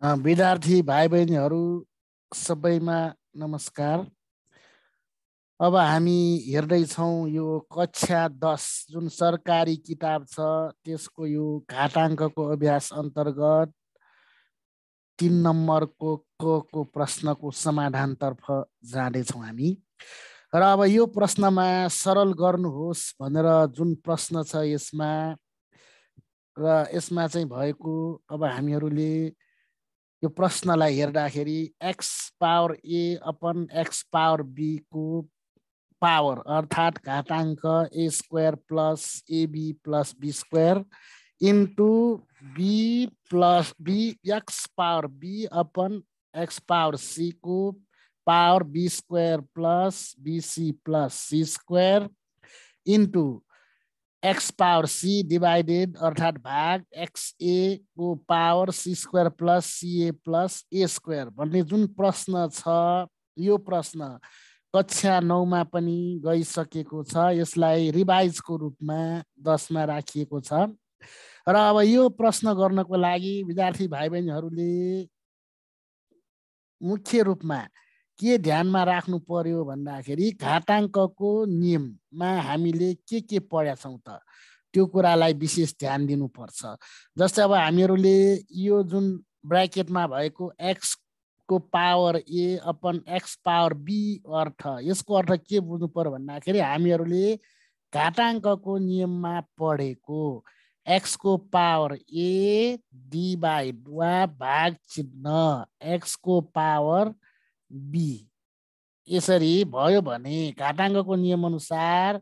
विद्यार्थी भाइ बहिनीहरू सबैमा नमस्कार। अब हामी हेर्दैछौँ यो कक्षा 10 जुन सरकारी किताब छ त्यसको यो घाटाङ्कको अभ्यास अन्तर्गत 3 नम्बरको को प्रश्नको समाधानतर्फ जाँदैछौँ हामी। र अब यो प्रश्नमा सरल गर्नुहोस् भनेर जुन प्रश्न छ यसमा चाहिँ भएको अब हामीहरूले यो प्रश्नलाई हेर्दाखेरि x power a upon x power b को पावर अर्थात् घाताङ्क a square plus a b plus b square into b plus b x power b upon x power c को power b square plus b c plus c square into x power c divided अर्थात् भाग x a को power c square plus c a plus a square भन्ने जुन प्रश्न छ यो प्रश्न कक्षा 9 मा पनि गइसकेको छ। यसलाई रिभाइजको रूपमा 10 मा राखिएको छ। र अब यो प्रश्न गर्नको लागि विद्यार्थी भाइ बहिनीहरूले मुख्य रूपमा के ध्यानमा राख्नु पर्यो भन्दाखेरि घाताङ्कको नियममा हामीले के पढेका छौँ त त्यो कुरालाई विशेष ध्यान दिनुपर्छ। जस्तै अब हामीहरूले यो जुन ब्र्याकेटमा भएको एक्स को power a upon x power b अर्थ यसको अर्थ के बुझ्नु पर्यो भन्दाखेरि हामीहरूले घाताङ्कको नियममा पढेको एक्स को पावर ए डिवाइड वा भाग चिन्ह एक्स को पावर बी यसरी भयो भने घाताङ्कको नियम अनुसार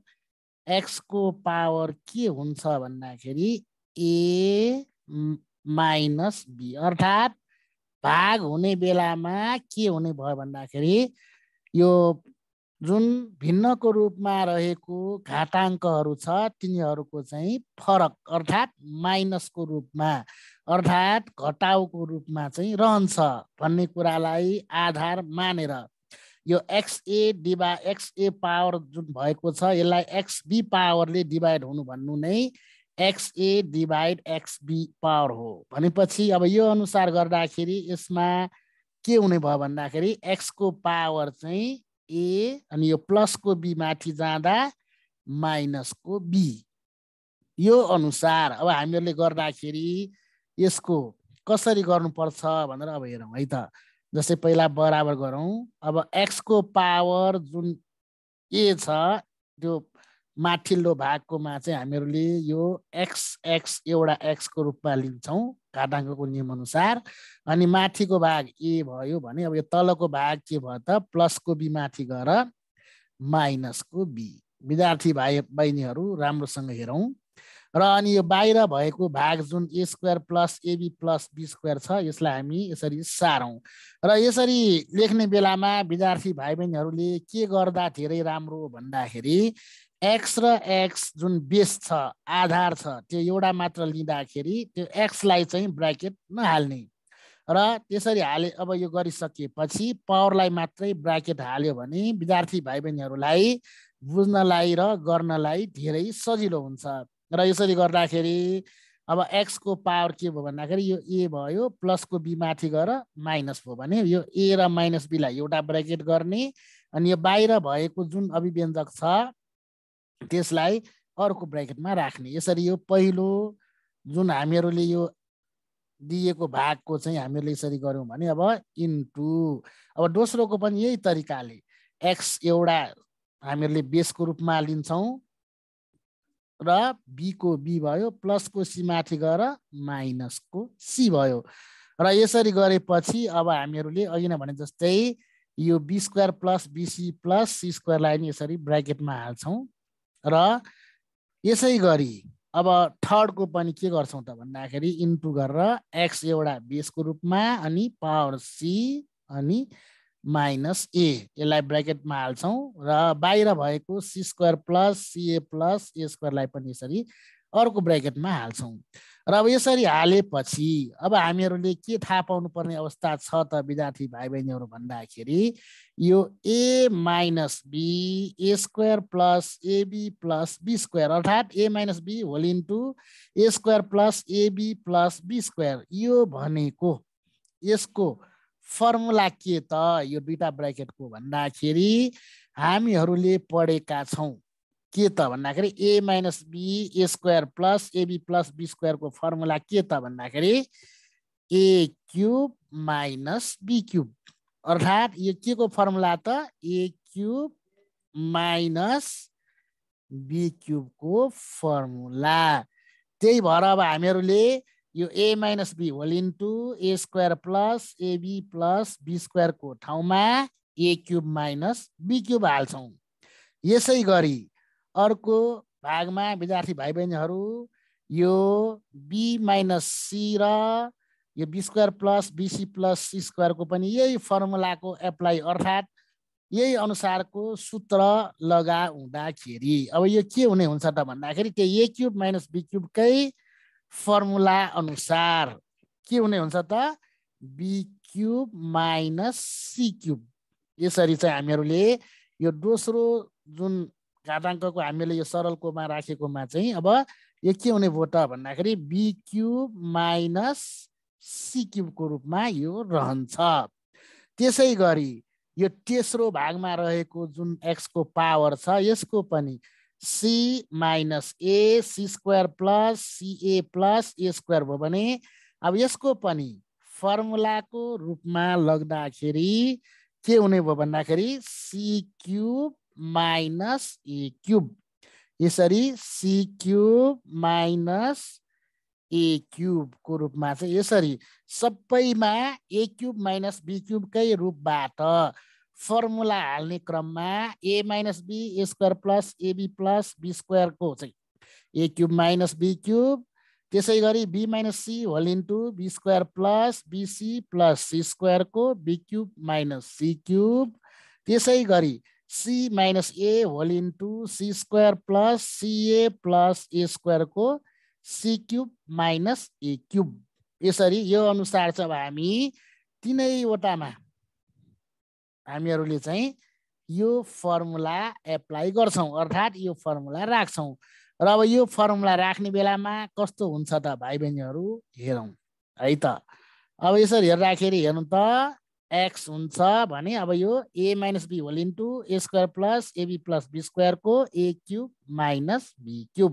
एक्स को पावर के हुन्छ भन्दाखेरि ए माइनस बी अर्थात् भाग हुने बेलामा के हुने भयो भन्दाखेरि यो जुन भिन्नको रूपमा रहेको घाताङ्कहरू छ तिनीहरूको चाहिँ फरक अर्थात् माइनसको रूपमा अर्थात् घटाउको रूपमा चाहिँ रहन्छ भन्ने कुरालाई आधार मानेर यो एक्स ए पावर जुन भएको छ यसलाई एक्स बी पावरले डिभाइड हुनु भन्नु नै x a divide x b power हो भनेपछि अब यो अनुसार गर्दाखेरि यसमा के हुने भयो भन्दाखेरि एक्स को पावर चाहिँ ए अनि यो प्लस को बी माथि जाँदा माइनस को बी यो अनुसार अब हामीहरूले गर्दाखेरि यसको कसरी गर्नुपर्छ भनेर अब हेरौँ है त। जस्तै पहिला बराबर गरौँ। अब एक्स को पावर जुन ए छ त्यो माथिल्लो भागकोमा चाहिँ हामीहरूले यो एक्स एक्स एउटा एक्स को रूपमा लिन्छौँ घाताङ्कको नियम अनुसार अनि माथिको भाग ए भयो भने अब यो तलको भाग के भयो त प्लस को बी माथि गएर माइनस को बी। विद्यार्थी भाइ बहिनीहरू राम्रोसँग हेरौँ। र अनि यो बाहिर भएको भाग जुन a square plus a b plus b square छ यसलाई हामी यसरी सारौँ। र यसरी लेख्ने बेलामा विद्यार्थी भाइ बहिनीहरूले के गर्दा धेरै राम्रो भन्दाखेरि एक्स र एक्स जुन बेस छ आधार छ त्यो एउटा मात्र लिँदाखेरि त्यो एक्सलाई चाहिँ ब्र्याकेट नहाल्ने र त्यसरी हाले। अब यो गरिसकेपछि पावरलाई मात्रै ब्र्याकेट हाल्यो भने विद्यार्थी भाइ बहिनीहरूलाई बुझ्नलाई र गर्नलाई धेरै सजिलो हुन्छ। र यसरी गर्दाखेरि अब एक्स को पावर के भयो भन्दाखेरि यो ए भयो प्लस को बी माथि गएर माइनस भयो भने यो ए र माइनस बीलाई एउटा ब्र्याकेट गर्ने अनि यो बाहिर भएको जुन अभिव्यञ्जक छ त्यसलाई अर्को ब्र्याकेटमा राख्ने। यसरी यो पहिलो जुन हामीहरूले यो दिएको भागको चाहिँ हामीहरूले यसरी गर्यौँ भने अब इन्टु अब दोस्रोको पनि यही तरिकाले एक्स एउटा हामीहरूले बेसको रूपमा लिन्छौँ र बी को बी भयो प्लस को सी माथि गएर माइनस को सी भयो। र यसरी गरेपछि अब हामीहरूले अघि नै भने जस्तै यो b square plus b c plus c स्क्वायरलाई नि यसरी ब्र्याकेटमा हाल्छौँ। र यसै गरी अब थर्डको पनि के गर्छौँ त भन्दाखेरि इन्टु गरेर एक्स एउटा बेसको रूपमा अनि पावर सी अनि माइनस ए यसलाई ब्र्याकेटमा हाल्छौँ र बाहिर भएको c square plus c a plus a स्क्वायरलाई पनि यसरी अर्को ब्र्याकेटमा हाल्छौँ। र अब यसरी हालेपछि अब हामीहरूले के थाहा पाउनुपर्ने अवस्था छ त विद्यार्थी भाइ बहिनीहरू भन्दाखेरि यो a minus b a square plus a b plus b square अर्थात् a minus b whole into a square plus a b plus b square यो भनेको यसको फर्मुला के त यो दुईटा ब्र्याकेटको भन्दाखेरि हामीहरूले पढेका छौँ के त भन्दाखेरि a - b a² + ab + b² को फर्मुला के त भन्दाखेरि a³ - b³ अर्थात् यो के को फर्मुला त a³ - b³ को फर्मुला। त्यही भएर अब हामीहरूले यो a - b whole into a² + ab + b² को ठाउँमा a³ - b³ हाल्छौँ। यसै गरी अर्को भागमा विद्यार्थी भाइ बहिनीहरू यो b - c र यो b² + bc + c² को पनि यही फर्मुलाको एप्लाई अर्थात् यही अनुसारको सूत्र लगा हुँदाखेरि अब यो के हुने हुन्छ त भन्दाखेरि त्यो a³ - b³ कै फर्मुला अनुसार के हुने हुन्छ त b³ - c³ यसरी चाहिँ हामीहरूले यो दोस्रो जुन घाताङ्कको हामीले यो सरलकोमा राखेकोमा चाहिँ अब यो के हुने भयो त भन्दाखेरि b³ - c³ को रूपमा यो रहन्छ। त्यसै गरी यो तेस्रो भागमा रहेको जुन x को पावर छ यसको पनि c - a c² + ca + a² भयो भने अब यसको पनि फर्मुलाको रूपमा लग्दाखेरि के हुने भयो भन्दाखेरि c³ - a³ यसरी c³ - a³ को रूपमा चाहिँ यसरी सबैमा a³ - b³ कै रूपबाट फर्मुला हाल्ने क्रममा a - b a² + ab + b² को चाहिँ a³ - b³ त्यसै गरी b - c whole into b² + bc + c² को b³ - c³ त्यसै गरी c - a whole into c² + ca + a² को c³ - a³ यसरी यो अनुसार चाहिँ अब हामी तीनैवटामा हामीहरूले चाहिँ यो फर्मुला एप्लाई गर्छौँ अर्थात् यो फर्मुला राख्छौँ। र अब यो फर्मुला राख्ने बेलामा कस्तो हुन्छ त भाइ बहिनीहरू हेरौँ है त। अब यसरी हेर्दाखेरि हेर्नु त x हुन्छ भने अब यो a - b whole into a² + ab + b² को a³ - b³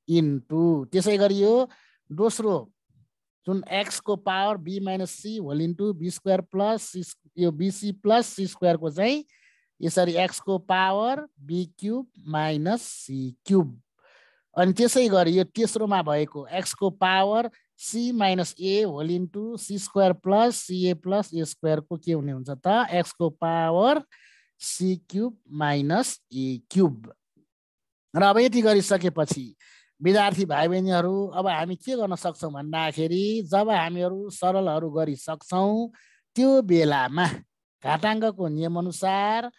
इन्टु त्यसै गरी यो दोस्रो जुन x को power b - c whole into b² + यो bc + c² को चाहिँ यसरी x को पावर b³ - c³ अनि त्यसै गरी यो तेस्रोमा भएको x को power c - a whole into c² + ca + a² को के हुने हुन्छ त x को पावर c³ - a³ र अब यति गरिसकेपछि विद्यार्थी भाइ बहिनीहरू अब हामी के गर्न सक्छौँ भन्दाखेरि जब हामीहरू सरलहरू गरिसक्छौँ त्यो बेलामा घाताङ्कको नियम अनुसार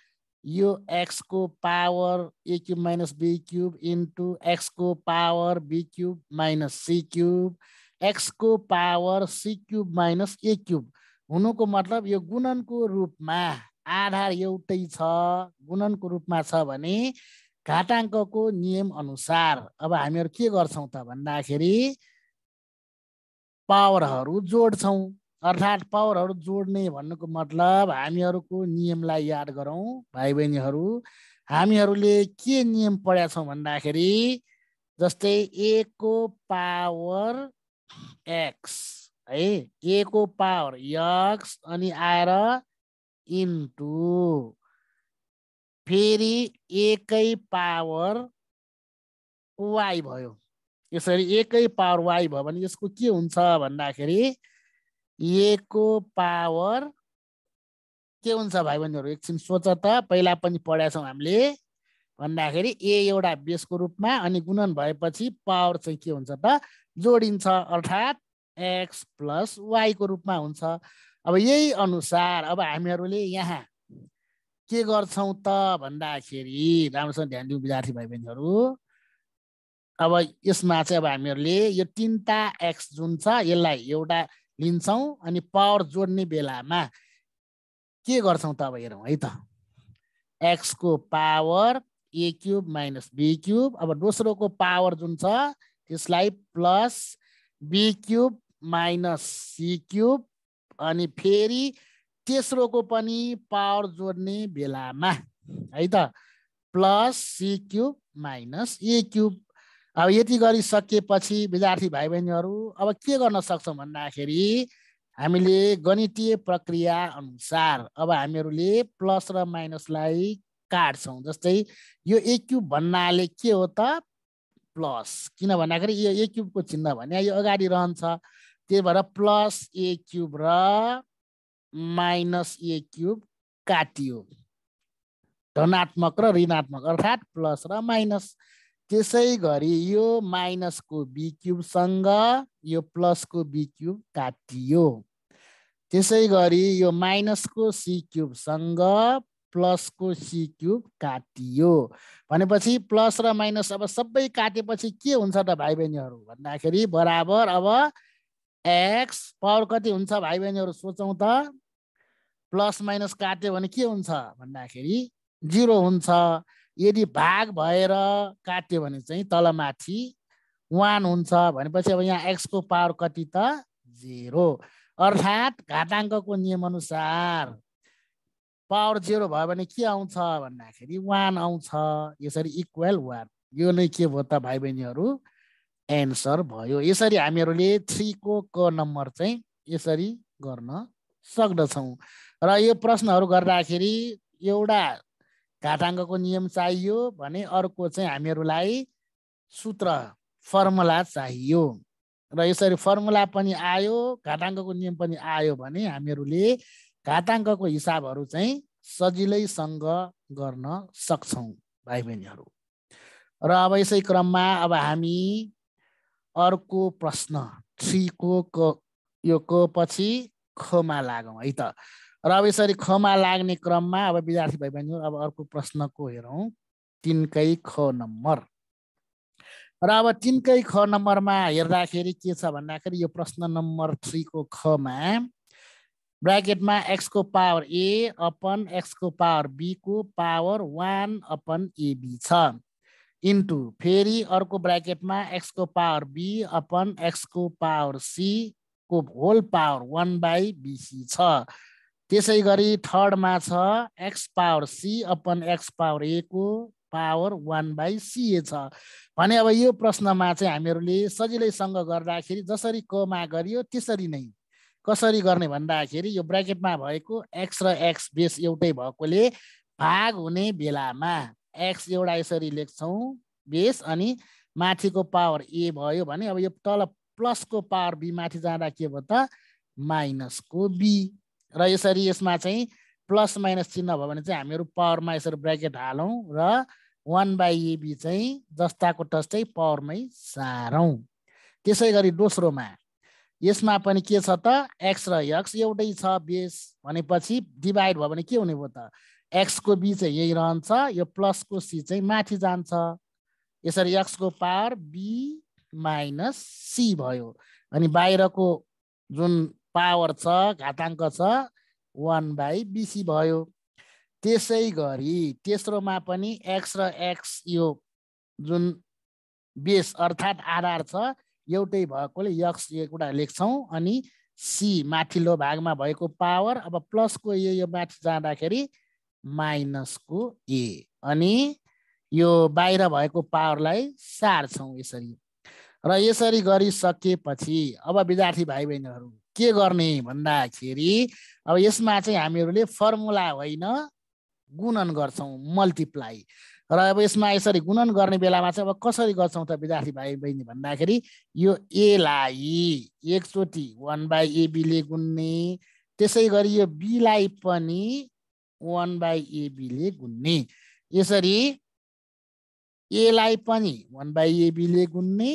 यो x को power a³ - b³ into x को पावर b³ - c³ x को पावर c³ - a³ हुनुको मतलब यो गुणनको रूपमा आधार एउटै छ गुणनको रूपमा छ भने घाताङ्कको नियम अनुसार अब हामीहरू के गर्छौँ त भन्दाखेरि पावरहरू जोड्छौँ अर्थात् पावरहरू जोड्ने भन्नुको मतलब हामीहरूको नियमलाई याद गरौँ भाइ बहिनीहरू। हामीहरूले के नियम पढेका छौँ भन्दाखेरि जस्तै a को पावर x है a को पावर x अनि आएर इन्टु फेरि एकै पावर y भयो यसरी एकै पावर y भयो भने यसको के हुन्छ भन्दाखेरि a को पावर के हुन्छ भाइ बहिनीहरू एकछिन सोच त पहिला पनि पढेका छौँ हामीले भन्दाखेरि a एउटा बेसको रूपमा अनि गुणन भएपछि पावर चाहिँ के हुन्छ त जोडिन्छ अर्थात् x + y को रूपमा हुन्छ। अब यही अनुसार अब हामीहरूले यहाँ के गर्छौँ त भन्दाखेरि राम्रोसँग ध्यान दिउँ विद्यार्थी भाइ बहिनीहरू। अब यसमा चाहिँ अब हामीहरूले यो तीनटा x जुन छ यसलाई एउटा लिन्छौँ अनि पावर जोड्ने बेलामा के गर्छौँ त अब हेरौँ है त x को पावर a³ - b³ अब दोस्रोको पावर जुन छ त्यसलाई प्लस b³ - c³ अनि फेरि तेस्रोको पनि पावर जोड्ने बेलामा है त plus c cube minus a cube. अब यति गरिसकेपछि विद्यार्थी भाइ बहिनीहरू अब के गर्न सक्छौँ भन्दाखेरि हामीले गणितीय प्रक्रिया अनुसार अब हामीहरूले प्लस र माइनसलाई काट्छौँ। जस्तै यो ए क्युब भन्नाले के हो त प्लस, किन भन्दाखेरि यो ए क्युबको चिन्ह भने यो अगाडि रहन्छ, त्यही भएर प्लस ए क्युब र माइनस ए क्युब काटियो, धनात्मक र ऋणात्मक अर्थात् प्लस र माइनस। त्यसै गरी यो माइनसको बी क्युबसँग यो प्लसको बी क्युब काटियो। त्यसै गरी यो माइनसको सी क्युबसँग प्लसको सी क्युब काटियो। भनेपछि प्लस र माइनस अब सबै काटेपछि के हुन्छ त भाइ बहिनीहरू भन्दाखेरि बराबर अब एक्स पावर कति हुन्छ भाइ बहिनीहरू सोचौँ त। प्लस माइनस काट्यो भने के हुन्छ भन्दाखेरि 0 हुन्छ। यदि भाग भएर काट्यो भने चाहिँ तलमाथि 1 हुन्छ। भनेपछि अब यहाँ एक्स को पावर कति त 0, अर्थात् घाताङ्कको नियम अनुसार पावर 0 भयो भने के आउँछ भन्दाखेरि 1 आउँछ। यसरी इक्वल 1, यो नै के भयो त भाइ बहिनीहरू एन्सर भयो। यसरी हामीहरूले 3 को क नम्बर चाहिँ यसरी गर्न सक्दछौँ। र यो प्रश्नहरू गर्दाखेरि एउटा घाताङ्कको नियम चाहियो भने अर्को चाहिँ हामीहरूलाई सूत्र फर्मुला चाहियो। र यसरी फर्मुला पनि आयो, घाताङ्कको नियम पनि आयो भने हामीहरूले घाताङ्कको हिसाबहरू चाहिँ सजिलैसँग गर्न सक्छौँ भाइ बहिनीहरू। र अब यसै क्रममा अब हामी अर्को प्रश्न 3 को क, यो क पछि खमा लागौँ है त। र अब यसरी खमा लाग्ने क्रममा अब विद्यार्थी भाइ बहिनीहरू अब अर्को प्रश्नको हेरौँ 3 कै ख नम्बर। र अब 3 कै ख नम्बरमा हेर्दाखेरि के छ भन्दाखेरि यो प्रश्न नम्बर 3 को खमा ब्राकेटमा एक्स को पावर ए अपन एक्स को पावर बी को पावर 1 अपन एबी छ, इन्टु फेरि अर्को ब्राकेटमा एक्स को पावर बी अपन एक्स को पावर सी को होल पावर 1/बीसी छ। त्यसै गरी थर्डमा छ x power c upon x power a को पावर 1/सीए छ। भने अब यो प्रश्नमा चाहिँ हामीहरूले सजिलैसँग गर्दाखेरि जसरी कमा गरियो त्यसरी नै कसरी गर्ने भन्दाखेरि यो ब्राकेटमा भएको एक्स र एक्स बेस एउटै भएकोले भाग हुने बेलामा एक्स एउटा यसरी लेख्छौँ बेस अनि माथिको पावर ए भयो भने अब यो तल प्लसको पावर बी माथि जाँदा के भयो त माइनसको बी। र यसरी यसमा चाहिँ प्लस माइनस चिन्ह भयो भने चाहिँ हामीहरू पावरमा यसरी ब्राकेट हालौँ र 1/एबी चाहिँ जस्ताको तस्तै पावरमै सारौँ। त्यसै गरी दोस्रोमा यसमा पनि के छ त एक्स र एक्स एउटै छ बेस भनेपछि डिभाइड भयो भने के हुने भयो त एक्स को बी चाहिँ यही रहन्छ, यो प्लस को सी चाहिँ माथि जान्छ। यसरी एक्स को पावर बी माइनस सी भयो। अनि बाहिरको जुन पावर छ घाताङ्क छ 1/बीसी भयो। त्यसै गरी तेस्रोमा पनि एक्स र एक्स यो जुन बेस अर्थात् आधार छ एउटै भएकोले एक्स एउटा लेख्छौँ अनि सी माथिल्लो भागमा भएको पावर अब प्लसको ए यो माथि जाँदाखेरि माइनसको ए अनि यो बाहिर भएको पावरलाई सार्छौँ यसरी। र यसरी गरिसकेपछि अब विद्यार्थी भाइ बहिनीहरू के गर्ने भन्दाखेरि अब यसमा चाहिँ हामीहरूले फर्मुला होइन गुणन गर्छौँ मल्टिप्लाई। र अब यसमा यसरी गुणन गर्ने बेलामा चाहिँ अब कसरी गर्छौँ त विद्यार्थी भाइ बहिनी भन्दाखेरि यो एलाई एकचोटि 1/एबीले गुन्ने, त्यसै गरी यो बीलाई पनि 1/एबीले गुन्ने, यसरी एलाई पनि 1/एबीले गुन्ने,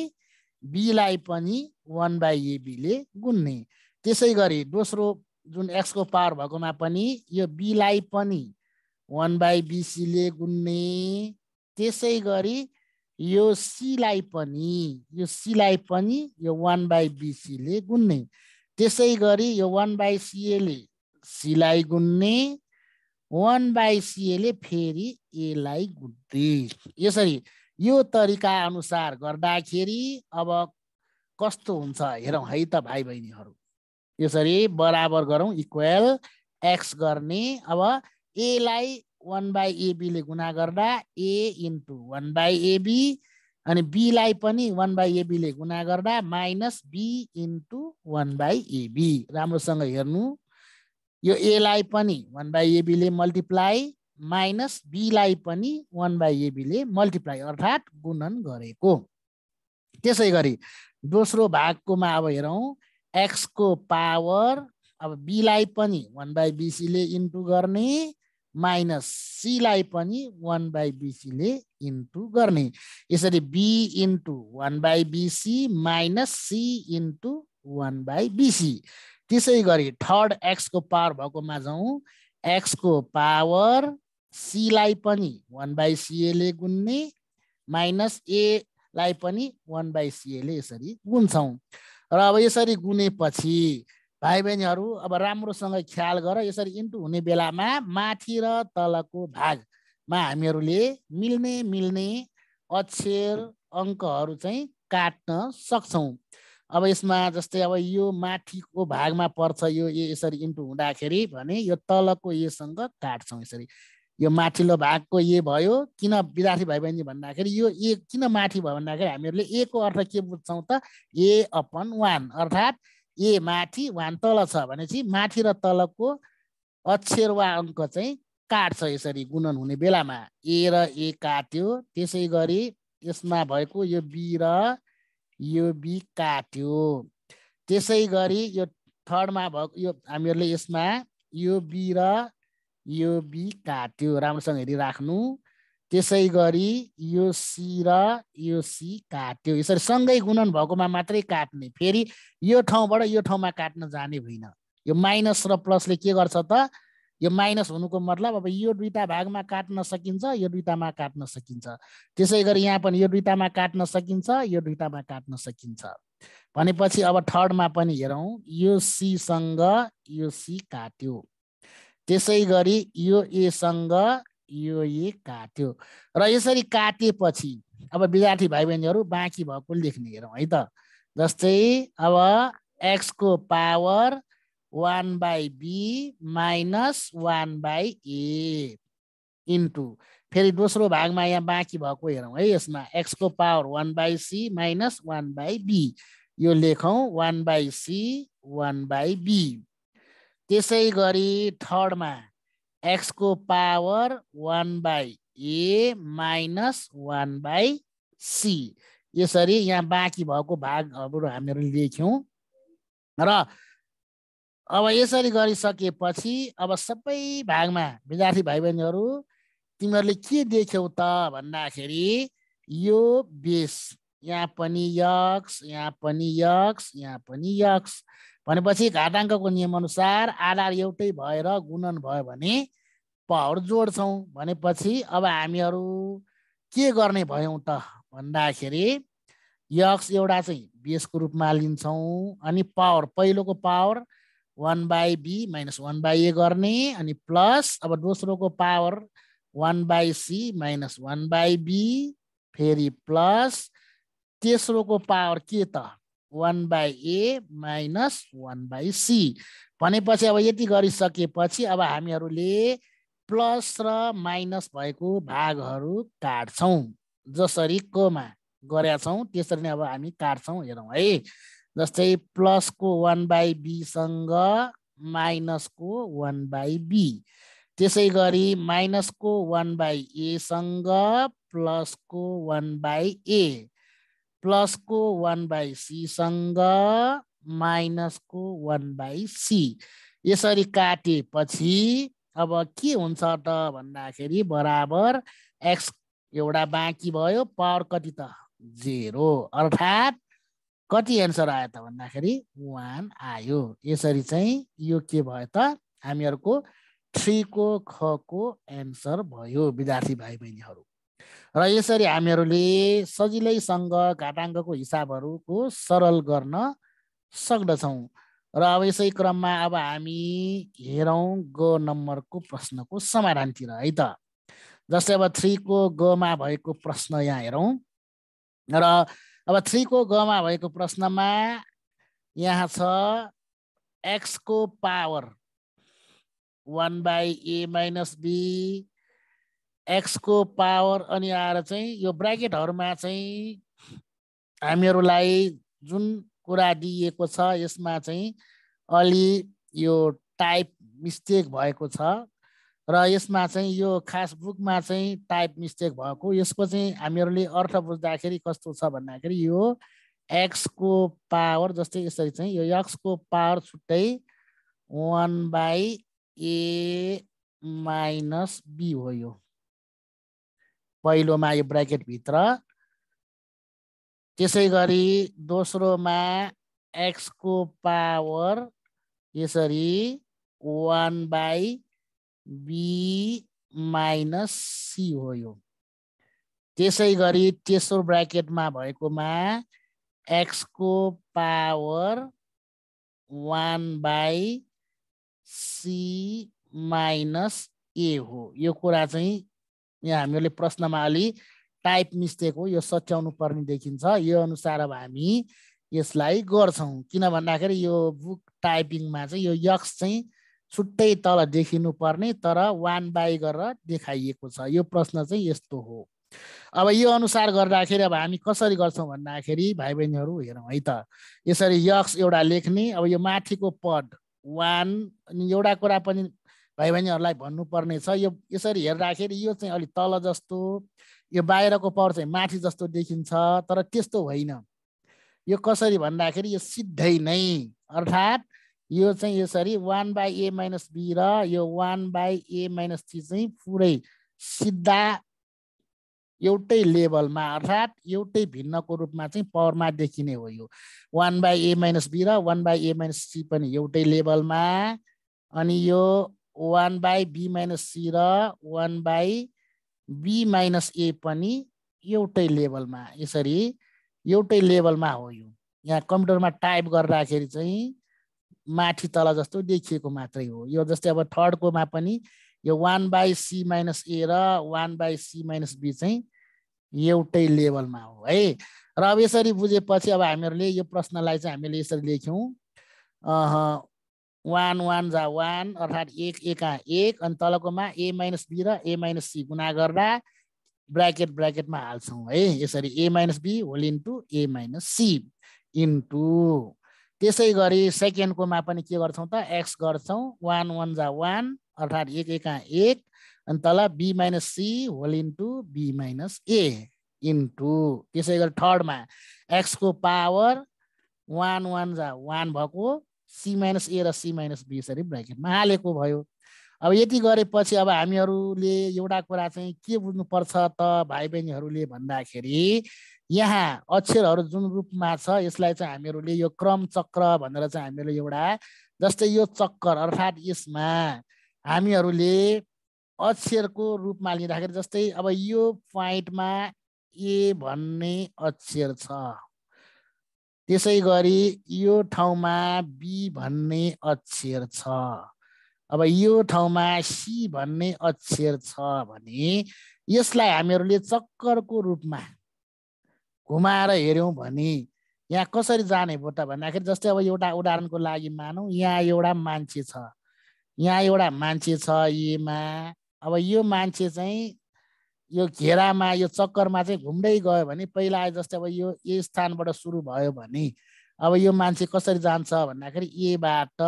बीलाई पनि 1/एबीले गुन्ने। त्यसै गरी दोस्रो जुन एक्स को पावर भएकोमा पनि यो बीलाई पनि 1/बीसीले गुन्ने, त्यसै गरी यो सीलाई पनि यो 1/बीसीले गुन्ने, त्यसै गरी यो 1/सीएले सीलाई गुन्ने, 1/सीएले फेरि एलाई गुन्ने। यसरी यो तरिका अनुसार गर्दाखेरि अब कस्तो हुन्छ हेरौँ है त भाइ बहिनीहरू। यसरी बराबर गरौँ इक्वल x गर्ने। अब a लाई 1/ab ले गुणा गर्दा a इन्टु 1/ab अनि b लाई पनि 1/ab ले गुणा गर्दा माइनस b इन्टु 1/ab। राम्रोसँग हेर्नु, यो a लाई पनि 1/ab ले मल्टिप्लाई माइनस b लाई पनि 1/ab ले मल्टिप्लाई अर्थात् गुणन गरेको। त्यसै गरी दोस्रो भागकोमा अब हेरौँ, x को पावर अब b लाई पनि 1/bc ले इन्टु गर्ने माइनस c लाई पनि 1/bc ले इन्टु गर्ने। यसरी b into 1/bc minus c into 1/bc। त्यसै गरी थर्ड x को पावर भएकोमा जाउँ, x को पावर c लाई पनि 1/ca ले गुन्ने माइनस a लाई पनि 1/ca ले यसरी गुन्छौँ। र अब यसरी गुनेपछि भाइ बहिनीहरू अब राम्रोसँग ख्याल गर, यसरी इन्टु हुने बेलामा माथि र तलको भागमा हामीहरूले मिल्ने अक्षर अङ्कहरू चाहिँ काट्न सक्छौँ। अब यसमा जस्तै अब यो माथिको भागमा पर्छ, यो यसरी इन्टु हुँदाखेरि भने यो तलको एसँग काट्छौँ। यसरी यो माथिल्लो भागको ए भयो। किन विद्यार्थी भाइ बहिनी भन्दाखेरि यो ए किन माथि भयो भन्दाखेरि हामीहरूले ए को अर्थ के बुझ्छौँ त, a/1 अर्थात् ए माथि 1 तल छ भनेपछि माथि र तलको अक्षर वा अङ्क चाहिँ काट्छ। यसरी गुणन हुने बेलामा ए र ए काट्यो, त्यसै गरी यसमा भएको यो बी र यो बी काट्यो, त्यसै गरी यो थर्डमा भएको यो हामीहरूले यसमा यो बी र यो बी काट्यो। राम्रोसँग हेरिराख्नु। त्यसै गरी यो सी र यो सी काट्यो। यसरी सँगै गुणन भएकोमा मात्रै काट्ने, फेरि यो ठाउँबाट यो ठाउँमा काट्न जाने होइन। यो माइनस र प्लसले के गर्छ त, यो माइनस हुनुको मतलब अब यो दुईटा भागमा काट्न सकिन्छ, यो दुईटामा काट्न सकिन्छ। त्यसै गरी यहाँ पनि यो दुईटामा काट्न सकिन्छ, यो दुईटामा काट्न सकिन्छ भनेपछि अब थर्डमा पनि हेरौँ, यो सी सँग यो सी काट्यो, त्यसै गरी यो ए सँग यो ए काट्यो। र यसरी काटेपछि अब विद्यार्थी भाइ बहिनीहरू बाँकी भएको लेख्ने हेरौँ है त। जस्तै अब x को power 1/b minus 1/a into फेरि दोस्रो भागमा यहाँ बाँकी भएको हेरौँ है। यसमा x को पावर 1/c माइनस 1/b यो लेखौँ 1/c 1/b। त्यसै गरी थर्डमा x को पावर 1/a माइनस 1/c यसरी यहाँ बाँकी भएको भागहरू हामीहरू लेख्यौँ। र अब यसरी गरिसकेपछि अब सबै भागमा विद्यार्थी भाइ बहिनीहरू तिमीहरूले के देख्यौ त भन्दाखेरि यो बेस यहाँ पनि यक्स, यहाँ पनि यक्स, यहाँ पनि यक्स भनेपछि घाताङ्कको नियम अनुसार आधार एउटै भएर गुणन भयो भने पावर जोड्छौँ। भनेपछि अब हामीहरू के गर्ने भयौँ त भन्दाखेरि यक्स एउटा चाहिँ बेसको रूपमा लिन्छौँ अनि power पहिलोको power 1/b minus 1/a गर्ने अनि प्लस अब दोस्रोको पावर 1/c माइनस 1/b फेरि प्लस तेस्रोको पावर के त 1/a माइनस 1/c भनेपछि अब यति गरिसकेपछि अब हामीहरूले प्लस र माइनस भएको भागहरू काट्छौँ। जसरी कोमा गरेका छौँ त्यसरी नै अब हामी काट्छौँ। हेरौँ है, जस्तै प्लसको 1/b सँग माइनसको 1/b, त्यसै गरी माइनसको 1/a सँग प्लसको 1/a, प्लसको 1/c सँग माइनसको 1/c यसरी काटेपछि अब के हुन्छ त भन्दाखेरि बराबर x एउटा बाँकी भयो, पावर कति त 0 अर्थात् कति एन्सर आयो त भन्दाखेरि 1 आयो। यसरी चाहिँ यो के भयो त हामीहरूको 3 को ख को एन्सर भयो विद्यार्थी भाइ बहिनीहरू। र यसरी हामीहरूले सजिलैसँग घाताङ्कको हिसाबहरूको सरल गर्न सक्दछौँ। र अब यसै क्रममा अब हामी हेरौँ ग नम्बरको प्रश्नको समाधानतिर है त। जस्तै अब 3 को ग मा भएको प्रश्न यहाँ हेरौँ। र अब 3 को ग मा भएको प्रश्नमा यहाँ छ x को पावर 1/a - b x को पावर अनि आएर चाहिँ यो ब्र्याकेटहरुमा चाहिँ हामीहरुलाई जुन कुरा दिएको छ यसमा चाहिँ अलि यो टाइप मिस्टेक भएको छ र यसमा चाहिँ यो खास बुकमा चाहिँ टाइप मिस्टेक भएको यसको चाहिँ हामीहरुले अर्थ बुझ्दाखेरि कस्तो छ भन्दाखेरि यो x को पावर जस्तै यसरी चाहिँ यो x को पावर छुट्टै 1/a - b हो यो पहिलोमा यो ब्र्याकेट भित्र त्यसैगरी दोस्रोमा x को पावर यसरी 1/b - c हो यो त्यसैगरी तेस्रो ब्र्याकेटमा भएकोमा x को पावर 1/c - a हो यो कुरा चाहिँ यहाँ हामीले प्रश्नमा अलि टाइप मिस्टेक हो यो सच्याउनु पर्ने देखिन्छ यो अनुसार अब हामी यसलाई गर्छौं किन भन्दाखेरि यो बुक टाइपिङमा चाहिँ यो यक्स चाहिँ छुट्टै तल देखिनु पर्ने तर 1/, गरेर देखाइएको छ यो प्रश्न चाहिँ यस्तो हो अब यो अनुसार गर्दाखेरि अब हामी कसरी गर्छौं भन्दाखेरि भाइ बहिनीहरु हेरौं है त यसरी यक्स एउटा लेख्ने अब यो माथिको पद 1 अनि एउटा कुरा पनि भाइ बहिनीहरुलाई भन्नु पर्ने छ यो यसरी हेर्दाखेरि यो चाहिँ अलि तल जस्तो यो बाहिरको पावर चाहिँ माथि जस्तो देखिन्छ तर त्यस्तो होइन यो कसरी भन्दाखेरि यो सिधै नै अर्थात यो चाहिँ यसरी 1/a - b र यो 1/a - c चाहिँ पुरै सिधा एउटै लेभलमा अर्थात एउटै भिन्नको रूपमा चाहिँ पावरमा देखिने हो यो 1/a - b र 1/a - c पनि एउटै लेभलमा अनि यो 1/b - c र 1/b - a पनि एउटै लेभलमा यसरी एउटै लेभलमा हो यो यहाँ कम्प्युटरमा टाइप गर्दाखेरि चाहिँ माथि तल जस्तो देखिएको मात्रै हो यो जस्तै अब थर्ड कोमा पनि यो 1/c - a र 1/c - b चाहिँ एउटै लेभलमा हो है र अब यसरी बुझेपछि अब हामीहरुले यो प्रश्नलाई चाहिँ हामीले यसरी लेख्यौं 1 1 जा 1 अर्थात 1 1 1 अनि तलकोमा a - b र a - c गुणा गर्दा ब्र्याकेटमा हाल्छौं है यसरी a - b whole into a - c into त्यसैगरी सेकेन्ड कोमा पनि के गर्छौं त x गर्छौं 1 1 जा 1 अर्थात 1 1 1 अनि तल b - c whole into b - a into त्यसैगरी थर्डमा x को पावर 1 1 जा 1 भएको c - a र c - b यसरी ब्र्याकेटमा हालेको भयो अब यति गरेपछि अब हामीहरुले एउटा कुरा चाहिँ के बुझ्नु पर्छ त भाइ बहिनीहरुले भन्दाखेरि यहाँ अक्षरहरु जुन रूपमा छ यसलाई चाहिँ हामीहरुले यो क्रम चक्र भनेर चाहिँ हामीले एउटा जस्तै यो चक्कर अर्थात यसमा हामीहरुले अक्षरको रूपमा लिँदाखेरि जस्तै अब यो पोइन्टमा a भन्ने अक्षर छ त्यसैगरी यो ठाउँमा b भन्ने अक्षर छ अब यो ठाउँमा c भन्ने अक्षर छ भने यसलाई हामीहरुले चक्करको रूपमा घुमाएर हेर्यौं भने यहाँ कसरी जाने भयो त भन्दाखेरि जस्तै अब एउटा उदाहरणको लागि मानौं यहाँ एउटा मान्छे छ यहाँ एउटा मान्छे छ एमा अब यो मान्छे चाहिँ यो घेरामा यो चक्करमा चाहिँ घुम्दै गयो भने पहिला जस्तै अब यो ए स्थानबाट सुरु भयो भने अब यो मान्छे कसरी जान्छ भन्दाखेरि ए बाट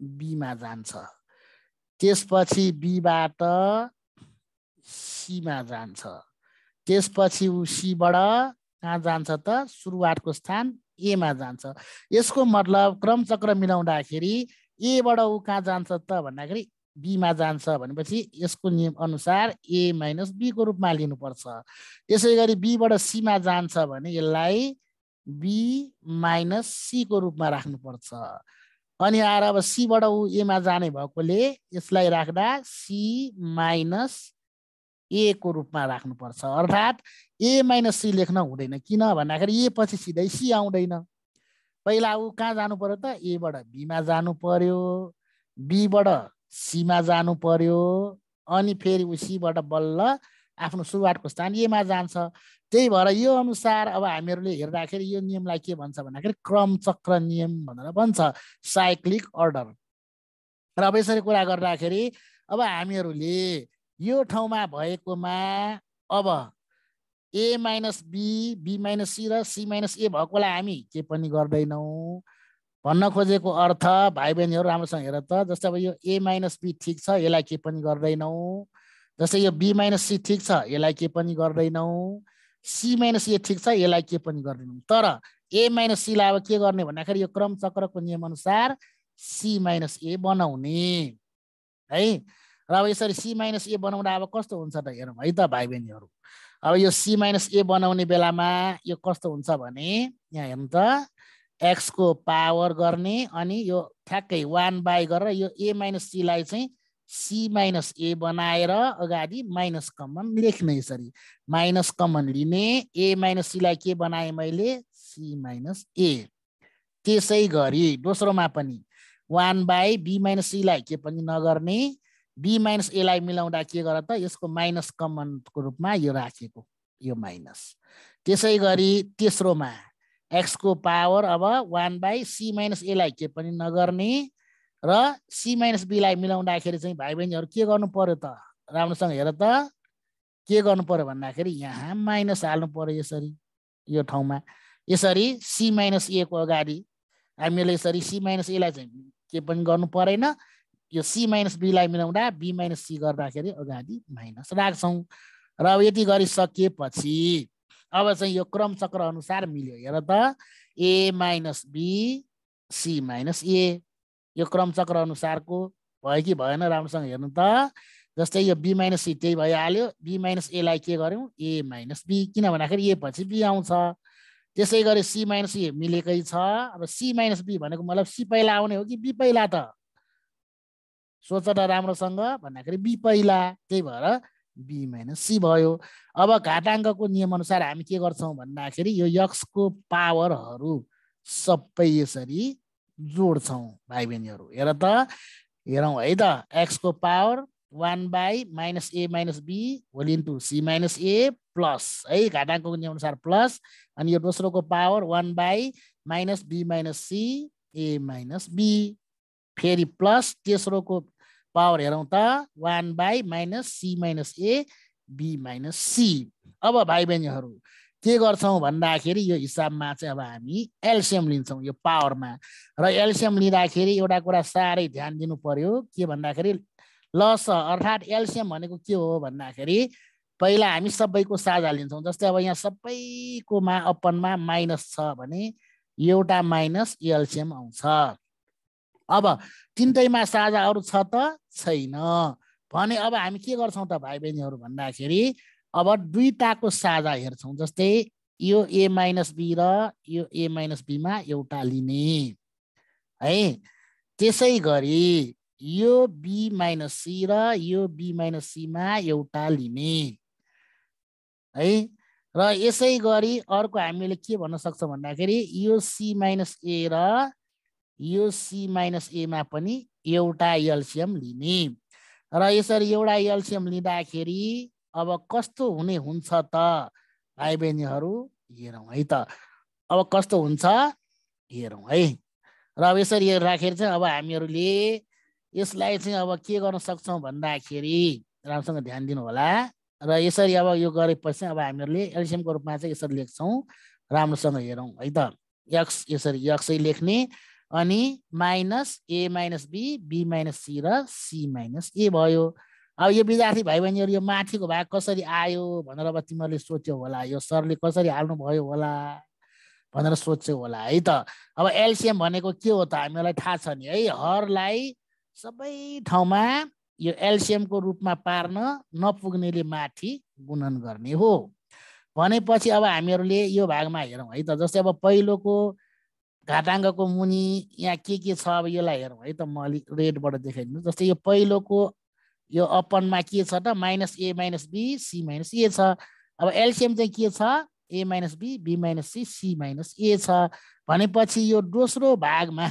बी मा जान्छ त्यसपछि बी बाट सी मा जान्छ त्यसपछि उ सी बाट कहाँ जान्छ त सुरुवातको स्थान ए मा जान्छ यसको मतलब क्रम चक्र मिलाउँदाखेरि ए बाट उ कहाँ जान्छ त भन्दाखेरि बी मा जान्छ भनेपछि यसको नियम अनुसार a - b को रूपमा लिनुपर्छ त्यसैगरी b बाट c मा जान्छ भने यसलाई b - c को रूपमा राख्नुपर्छ अनि आएर अब c बाट उ a मा जाने भएकोले यसलाई राख्दा c - a को रूपमा राख्नुपर्छ अर्थात a - c लेख्न हुँदैन किन भन्दाखेरि a पछि सिधै c आउँदैन पहिला उ कहाँ जानु पर्यो त a बाट b मा जानु पर्यो b बाट c मा जानु पर्यो अनि फेरि उ c बाट बल्ल आफ्नो सुरुवातको स्थान ए मा जान्छ। त्यही भएर यो अनुसार अब हामीहरूले हेर्दाखेरि यो नियमलाई के भन्छ भन्दाखेरि क्रम चक्र नियम भनेर भन्छ, साइक्लिक अर्डर। र अब यसरी कुरा गर्दाखेरि अब हामीहरूले यो ठाउँमा भएकोमा अब a minus b, b minus c र सी माइनस ए भएकोलाई हामी के पनि गर्दैनौँ। भन्न खोजेको अर्थ भाइ बहिनीहरू राम्रोसँग हेर त, जस्तै अब यो ए माइनस बी ठिक छ, यसलाई के पनि गर्दैनौँ। जस्तै यो बी माइनस सी ठिक छ, यसलाई के पनि गर्दैनौँ। सी माइनस ए ठिक छ, यसलाई के पनि गर्दैनौँ। तर ए माइनस सीलाई अब के गर्ने भन्दाखेरि यो क्रम चक्रको नियम अनुसार सी माइनस ए बनाउने है। र अब यसरी सी माइनस ए बनाउँदा अब कस्तो हुन्छ त हेरौँ है त भाइ बहिनीहरू। अब यो सी माइनस ए बनाउने बेलामा यो कस्तो हुन्छ भने यहाँ हेर्नु त, एक्स को पावर गर्ने अनि यो ठ्याक्कै 1/, गरेर यो ए माइनस सीलाई चाहिँ सी माइनस ए बनाएर अगाडि माइनस कमन लेख्ने। यसरी माइनस कमन लिने, ए माइनस सीलाई के बनाएँ मैले, सी माइनस ए। त्यसै गरी दोस्रोमा पनि 1/, बी माइनस सीलाई के पनि नगर्ने, बी माइनस एलाई मिलाउँदा के गर त, यसको माइनस कमनको रूपमा यो राखेको, यो माइनस। त्यसै गरी तेस्रोमा एक्स को पावर अब 1/, सी माइनस एलाई के पनि नगर्ने र सी माइनस बीलाई मिलाउँदाखेरि चाहिँ भाइ बहिनीहरू के गर्नु पर्यो त, राम्रोसँग हेर त, के गर्नु पर्यो भन्दाखेरि यहाँ माइनस हाल्नु पर्यो। यसरी यो ठाउँमा यसरी सी माइनस ए को अगाडि हामीले यसरी सी माइनस एलाई चाहिँ के पनि गर्नु परेन, यो सी माइनस बीलाई मिलाउँदा बी माइनस सी गर्दाखेरि अगाडि माइनस राख्छौँ। र अब यति गरिसकेपछि अब चाहिँ यो क्रम चक्र अनुसार मिल्यो। हेर त, ए माइनस बी, सी माइनस ए, यो क्रम चक्र अनुसारको भयो कि भएन राम्रोसँग हेर्नु त। जस्तै यो बी माइनस सी त्यही भइहाल्यो, बी माइनस एलाई के गर्यौँ, ए माइनस बी, किन भन्दाखेरि ए पछि बी आउँछ। त्यसै गरी सी माइनस ए मिलेकै छ। अब सी माइनस बी भनेको मतलब सी पहिला आउने हो कि बी पहिला त, सोच त राम्रोसँग, भन्दाखेरि बी पहिला, त्यही भएर बी माइनस सी भयो। अब घाताङ्कको नियम अनुसार हामी के गर्छौँ भन्दाखेरि यो यक्सको पावरहरू सबै यसरी जोड्छौँ भाइ बहिनीहरू। हेर त, हेरौँ है त, एक्सको power 1/, minus a minus b whole into c minus a plus है, घाताङ्कको नियम अनुसार प्लस, अनि यो दोस्रोको power 1/, minus b minus c a minus b, फेरि प्लस तेस्रोको पावर हेरौँ त 1/, minus c minus a b minus c. अब भाइ बहिनीहरू के गर्छौँ भन्दाखेरि यो हिसाबमा चाहिँ अब हामी एलसिएम लिन्छौँ यो पावरमा। र एलसिएम लिँदाखेरि एउटा कुरा साह्रै ध्यान दिनु पर्यो, के भन्दाखेरि लस, अर्थात् एलसिएम भनेको के हो भन्दाखेरि पहिला हामी सबैको साझा लिन्छौँ। जस्तै अब यहाँ सबैकोमा अपनमा माइनस छ भने एउटा माइनस एलसिएम आउँछ। अब तिनटैमा साझा अरू छ त छैन भने अब हामी के गर्छौँ त भाइ बहिनीहरू भन्दाखेरि अब दुईटाको साझा हेर्छौँ। जस्तै यो ए माइनस बी र यो ए माइनस बीमा एउटा लिने है। त्यसै गरी यो बी माइनस सी र यो बी माइनस सीमा एउटा लिने है। र यसै गरी अर्को हामीले के भन्न सक्छौँ भन्दाखेरि यो सी माइनस ए र यो सी माइनस एमा पनि एउटा एलसिएम लिने। र यसरी एउटा एलसिएम लिँदाखेरि अब कस्तो हुने हुन्छ त भाइ बहिनीहरू हेरौँ है त। अब कस्तो हुन्छ हेरौँ है। र अब यसरी राखेर चाहिँ अब हामीहरूले यसलाई चाहिँ अब के गर्न सक्छौँ भन्दाखेरि राम्रोसँग ध्यान दिनु होला। र यसरी अब यो गरेपछि अब हामीहरूले एलसिएमको रूपमा चाहिँ यसरी लेख्छौँ, राम्रोसँग हेरौँ है त। एक्स यसरी एक्सै लेख्ने, अनि minus a minus b, b minus c र सी माइनस ए भयो। अब यो विद्यार्थी भाइ बहिनीहरू यो माथिको भाग कसरी आयो भनेर अब तिमीहरूले सोच्यौ होला, यो सरले कसरी हाल्नुभयो होला भनेर सोच्यौ होला है त। अब एलसिएम भनेको के हो त हामीलाई थाहा छ नि है, हरलाई सबै ठाउँमा यो एलसिएमको रूपमा पार्न नपुग्नेले माथि गुणन गर्ने हो। भनेपछि अब हामीहरूले यो भागमा हेरौँ है त। जस्तै अब पहिलोको घाताङ्कको मुनि यहाँ के छ अब यसलाई हेरौँ है त। म अलिक रेडबाट देखाइदिनु। जस्तै यो पहिलोको यो अपनमा के छ त, minus a minus b, c minus a छ। अब एलसिएम चाहिँ के छ, a minus b, b minus c, c minus a छ। भनेपछि यो दोस्रो भागमा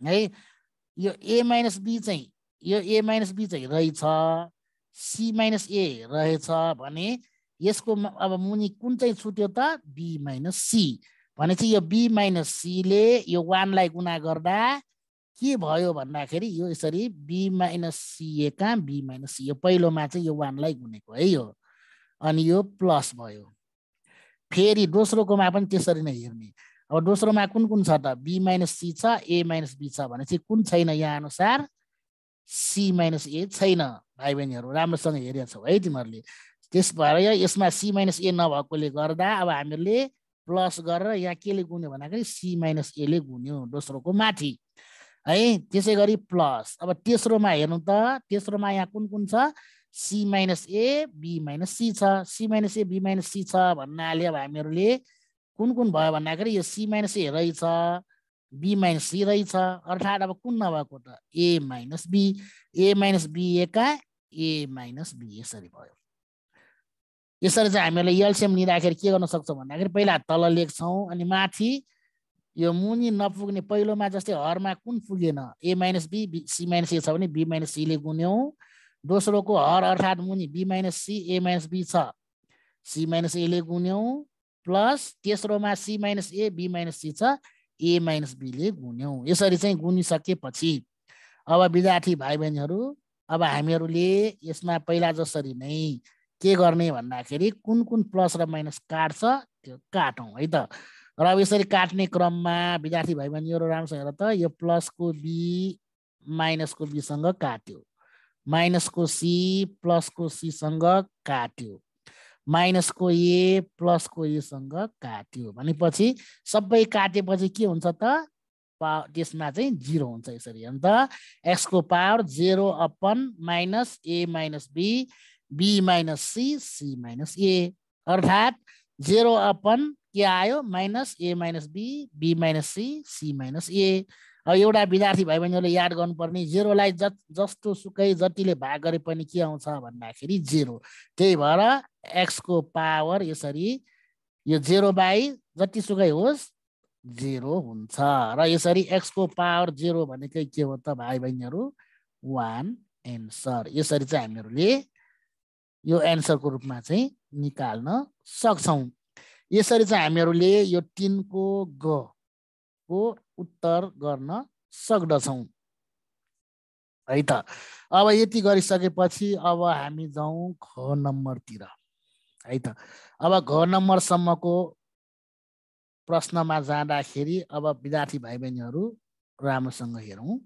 है यो ए माइनस बी चाहिँ रहेछ, सी माइनस ए रहेछ भने यसको अब मुनि कुन चाहिँ छुट्यो त बी माइनस सी भनेपछि यो बी माइनस सी ले यो 1 लाई गुणा गर्दा के भयो भन्दाखेरि यो यसरी बी माइनस सी ए कहाँ बी माइनस सी यो पहिलोमा चाहिँ यो 1 लाई गुनेको है यो अनि यो प्लस भयो फेरि दोस्रोकोमा पनि त्यसरी नै हेर्ने अब दोस्रोमा कुन कुन छ त बी माइनस सी छ ए माइनस बी छ भनेपछि कुन छैन यहाँ अनुसार सी माइनस ए छैन भाइ बहिनीहरू राम्रोसँग हेरेछौ है तिमीहरूले त्यस भएर यसमा सी माइनस ए नभएकोले गर्दा अब हामीहरूले प्लस गरेर यहाँ केले गुन्यो भन्दाखेरि सी माइनस ए ले गुन्यो दोस्रोको माथि है त्यसै गरी प्लस अब तेस्रोमा हेर्नु त तेस्रोमा यहाँ कुन कुन छ c minus a b minus c छ c minus a b minus c छ भन्नाले अब हामीहरूले कुन कुन भयो भन्दाखेरि यो सी माइनस ए रहेछ बी माइनस सी रहेछ अर्थात् अब कुन नभएको त ए माइनस बी एका ए माइनस बी यसरी भयो यसरी चाहिँ हामीले एलसीएम लिँदाखेरि के गर्न सक्छौँ भन्दाखेरि पहिला तल लेख्छौँ अनि माथि यो मुनि नपुग्ने पहिलोमा जस्तै हरमा कुन पुगेन ए minus b c minus a छ भने बी माइनस सी ले गुन्यौँ दोस्रोको हर अर्थात् मुनि b minus c a minus b छ सी माइनस ए ले गुन्यौँ प्लस तेस्रोमा c minus a b minus c छ ए माइनस बी ले गुन्यौँ यसरी चाहिँ गुनिसकेपछि अब विद्यार्थी भाइ बहिनीहरू अब हामीहरूले यसमा पहिला जसरी नै के गर्ने भन्दाखेरि कुन कुन प्लस र माइनस काट्छ त्यो काटौँ है त र अब यसरी काट्ने क्रममा विद्यार्थी भाइ बहिनीहरू राम्रोसँग हेर त यो प्लसको बी माइनसको बीसँग काट्यो माइनसको सी प्लसको सीसँग काट्यो माइनसको ए प्लसको एसँग काट्यो भनेपछि सबै काटेपछि के हुन्छ त त्यसमा चाहिँ 0 हुन्छ यसरी अन्त x को power 0 upon minus a minus b minus c minus a अर्थात् 0 अपन के आयो minus a minus b minus c minus a अब एउटा विद्यार्थी भाइ बहिनीहरूले याद गर्नुपर्ने 0 लाई जस्तो सुकै जतिले भाग गरे पनि के आउँछ भन्दाखेरि 0 त्यही भएर x को पावर यसरी यो 0 बाई जति सुकै होस् 0 हुन्छ र यसरी x को पावर 0 भनेकै के हो त भाइ बहिनीहरू 1 एन्सर यसरी चाहिँ हामीहरूले यो एन्सरको रूपमा चाहिँ निकाल्न सक्छौं यसरी चाहिँ हामीहरूले यो 3 को ग को उत्तर गर्न सक्दछौं है त अब यति गरिसकेपछि अब हामी जाउँ ख नम्बरतिर है त अब घ नम्बरसम्मको प्रश्नमा जाँदाखेरि अब विद्यार्थी भाइ बहिनीहरू राम्रोसँग हेरौँ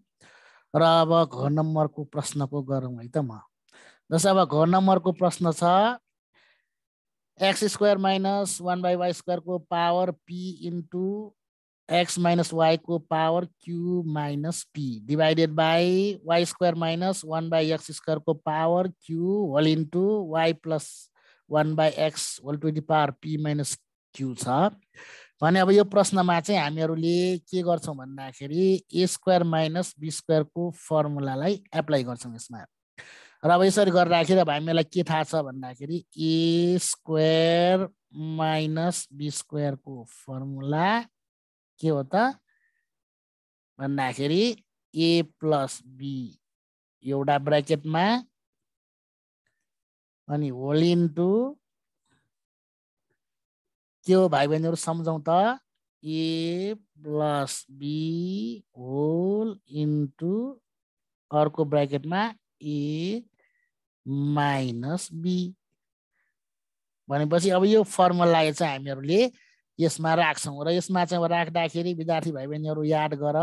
र अब घ नम्बरको प्रश्नको गरौँ है त म जस्तै अब घ नम्बरको प्रश्न छ x square minus 1/y square को power p into x minus y को power q minus p divided by y square minus 1/x square को power q whole into y plus 1/x whole to the power p minus q छ भने अब यो प्रश्नमा चाहिँ हामीहरूले के गर्छौं भन्दाखेरि a square minus b square को फर्मुलालाई एप्लाई गर्छौं यसमा र अब यसरी गर्दाखेरि अब हामीलाई के थाहा छ भन्दाखेरि a square minus b square को फर्मुला के हो त भन्दाखेरि a प्लस b एउटा ब्र्याकेटमा अनि होल इन्टु के हो भाइ बहिनीहरु सम्झौं त a plus b whole into अर्को ब्र्याकेटमा a माइनस b भनेपछि अब यो फर्मुला चाहिँ हामीहरूले यसमा राख्छौं र यसमा चाहिँ राख्दाखेरि विद्यार्थी भाइ बहिनीहरु याद गर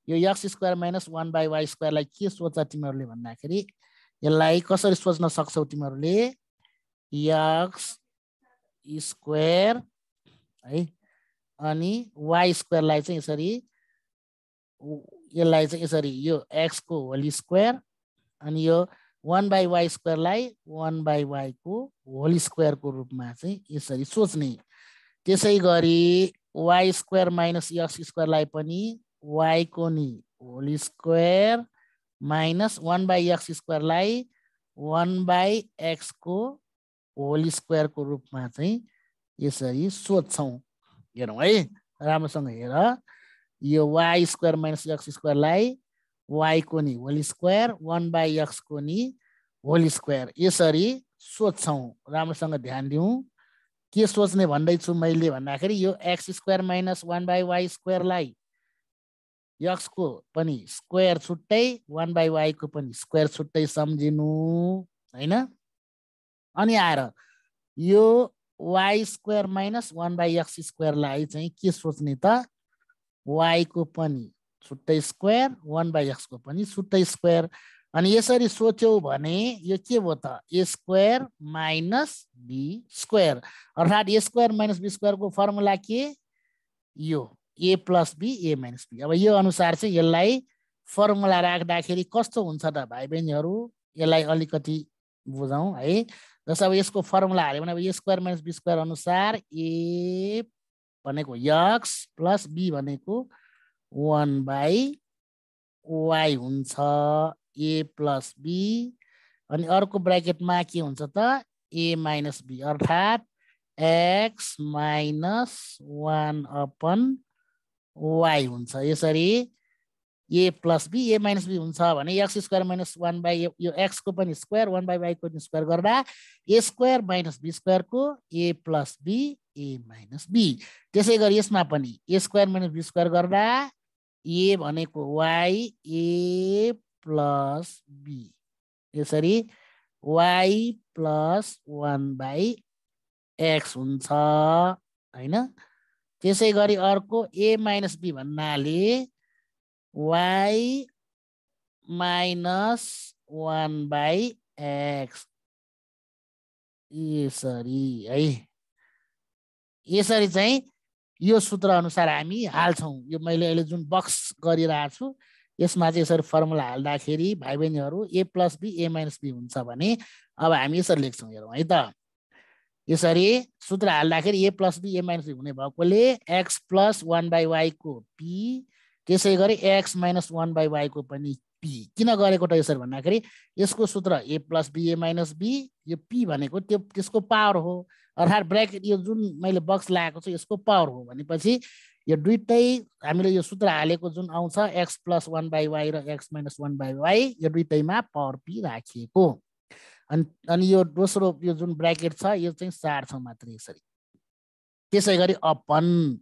यो x square minus 1/y square लाई के सोच तिमीहरुले भन्दाखेरि यसलाई कसरी सोच्न सक्छौ तिमीहरुले x स्क्वायर है अनि y स्क्वायर लाई चाहिँ यसरी यसलाई चाहिँ यसरी यो x को होल स्क्वायर अनि यो 1/y स्क्वायर लाई 1/y को होल स्क्वायर को रूपमा चाहिँ यसरी सोच्ने त्यसै गरी y square minus x square लाई पनि y को नि whole square minus 1/x square लाई 1/x को होल स्क्वायर को रूपमा चाहिँ यसरी सोच्छौं हेरौं है राम्रोसँग हेर यो y square minus x square लाई y को नि होल स्क्वायर 1/x को नि होल स्क्वायर यसरी सोध्छौँ। राम्रोसँग ध्यान दिउँ। के सोच्ने भन्दैछु मैले भन्दाखेरि यो एक्स स्क्वायर माइनस 1/y स्क्वायरलाई एक्स को पनि स्क्वायर छुट्टै 1/y को पनि स्क्वायर छुट्टै सम्झिनु हैन। अनि आएर यो y स्क्वायर माइनस 1/x स्क्वायरलाई चाहिँ के सोच्ने त y को पनि छुट्टै स्क्वायर 1/x को पनि छुट्टै स्क्वायर। अनि यसरी सोच्यौ भने यो के भयो त a square minus b square अर्थात् a square minus b square को फर्मुला के यो a plus b a minus b। अब यो अनुसार चाहिँ यसलाई फर्मुला राख्दाखेरि कस्तो हुन्छ त भाइ बहिनीहरू यसलाई अलिकति बुझौँ है। जस्तो अब यसको फर्मुला हाल्यो भने अब a square minus b square अनुसार a भनेको x प्लस b भनेको 1/y हुन्छ a प्लस b। अनि अर्को ब्र्याकेटमा के हुन्छ त a माइनस b अर्थात् x माइनस 1/y हुन्छ। यसरी a plus b a minus b हुन्छ भने x स्क्वायर माइनस 1/, यो x को पनि स्क्वायर 1/y को स्क्वायर गर्दा a square minus b square को a plus b a minus b। त्यसै गरी यसमा पनि a square minus b square गर्दा a भनेको y a प्लस b यसरी y प्लस 1/x हुन्छ हैन। त्यसै गरी अर्को a माइनस b भन्नाले y माइनस 1/x यसरी है। यसरी चाहिँ यो सूत्र अनुसार हामी हाल्छौँ। यो मैले अहिले जुन बक्स गरिरहेको छु यसमा चाहिँ यसरी फर्मुला हाल्दाखेरि भाइ बहिनीहरू a plus b a minus b हुन्छ भने अब हामी यसरी लेख्छौँ हेरौँ है त। यसरी सूत्र हाल्दाखेरि a plus b a minus b हुने भएकोले x प्लस 1/y को p त्यसै गरी x माइनस 1/y को पनि p किन गरेको त यसरी भन्दाखेरि यसको सूत्र a plus b a minus b यो p भनेको त्यो त्यसको पावर हो अर्थात् ब्र्याकेट यो जुन मैले बक्स लगाएको छु यसको पावर हो भनेपछि यो दुईटै हामीले यो सूत्र हालेको जुन आउँछ x प्लस 1/y र x माइनस 1/y यो दुईटैमा पावर p राखिएको। अनि यो दोस्रो यो जुन ब्र्याकेट छ यो चाहिँ सार्छौँ मात्र यसरी। त्यसै गरी अपन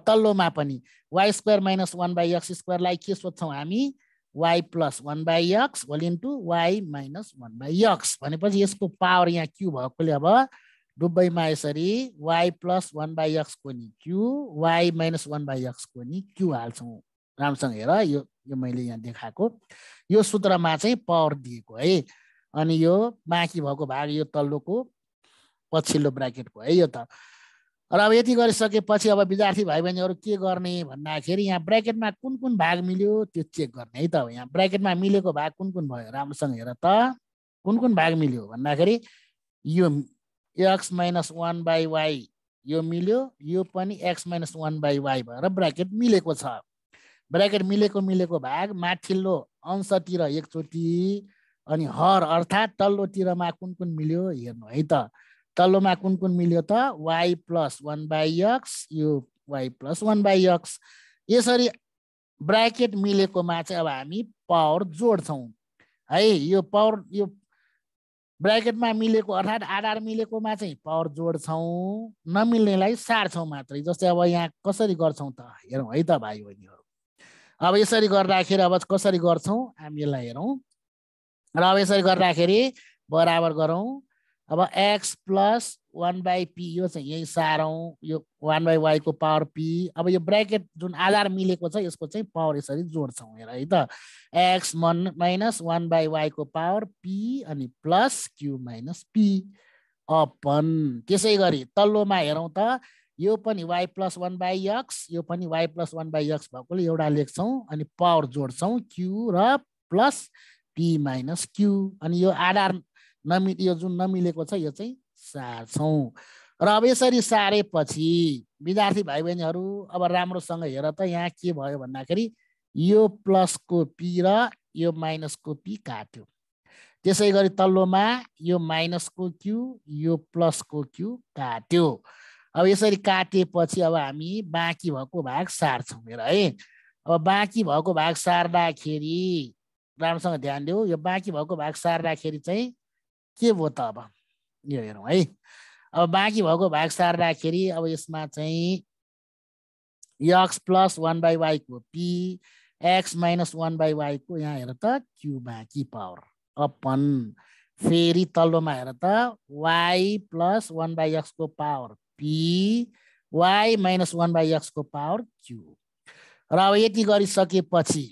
तल्लोमा पनि y स्क्वायर माइनस 1/x स्क्वायरलाई के सोध्छौँ हामी y plus 1/x whole into y minus 1/x भनेपछि यसको पावर यहाँ q भएकोले अब दुबईमा यसरी y प्लस 1/x को नि q y माइनस 1/x को नि q हाल्छौँ। राम्रोसँग हेर यो मैले यहाँ देखाएको यो सूत्रमा चाहिँ पावर दिएको है। अनि यो बाँकी भएको भाग यो तल्लोको पछिल्लो ब्र्याकेटको है यो त। र अब यति गरिसकेपछि अब विद्यार्थी भाइ बहिनीहरू के गर्ने भन्दाखेरि यहाँ ब्र्याकेटमा कुन कुन भाग मिल्यो त्यो चेक गर्ने है त। यहाँ ब्र्याकेटमा मिलेको भाग कुन कुन भयो राम्रोसँग हेर त। कुन कुन भाग मिल्यो भन्दाखेरि यो x माइनस 1/y यो मिल्यो यो पनि x माइनस 1/y भएर ब्र्याकेट मिलेको छ। ब्र्याकेट मिलेको भाग माथिल्लो अंशतिर एकचोटि अनि हर अर्थात् तल्लोतिरमा कुन कुन मिल्यो हेर्नु है त। तल्लोमा कुन कुन मिल्यो त y प्लस 1/x यो y प्लस 1/x यसरी ब्र्याकेट मिलेकोमा चाहिँ अब हामी पावर जोड्छौँ है। यो पावर यो ब्र्याकेटमा मिलेको अर्थात् आधार मिलेकोमा चाहिँ पावर जोड्छौँ नमिल्नेलाई सार्छौँ मात्रै। जस्तै अब यहाँ कसरी गर्छौँ त हेरौँ है त भाइ बहिनीहरू। अब यसरी गर्दाखेरि अब कसरी गर्छौँ हामी यसलाई हेरौँ। र अब यसरी गर्दाखेरि बराबर गरौँ। अब x प्लस 1/p यो चाहिँ यही सारौँ यो 1/y को पावर p। अब यो ब्र्याकेट जुन आधार मिलेको छ यसको चाहिँ पावर यसरी जोड्छौँ हेर है त। x माइनस 1/y को पावर p अनि plus q minus p upon. त्यसै गरी तल्लोमा हेरौँ त यो पनि y प्लस 1/x यो पनि y प्लस 1/x भएकोले एउटा लेख्छौँ अनि पावर जोड्छौँ q र प्लस p माइनस q। अनि यो आधार यो जुन नमिलेको छ यो चाहिँ सार्छौँ। र अब यसरी सारेपछि विद्यार्थी भाइ बहिनीहरू अब राम्रोसँग हेर त यहाँ के भयो भन्दाखेरि यो प्लसको p र यो माइनसको p काट्यो। त्यसै गरी तल्लोमा यो माइनसको q यो प्लसको q काट्यो। अब यसरी काटेपछि अब हामी बाँकी भएको भाग सार्छौँ हेर है। अब बाँकी भएको भाग सार्दाखेरि राम्रोसँग ध्यान दिऊ। यो बाँकी भएको भाग सार्दाखेरि चाहिँ के भयो त अब यो हेरौँ है। अब बाँकी भएको भाग सार्दाखेरि अब यसमा चाहिँ x प्लस 1/y को p x माइनस 1/y को यहाँ हेर त q बाँकी पावर अपन फेरि तल्लोमा हेर त y प्लस 1/x को power p y minus 1/x को पावर q। र अब यति गरिसकेपछि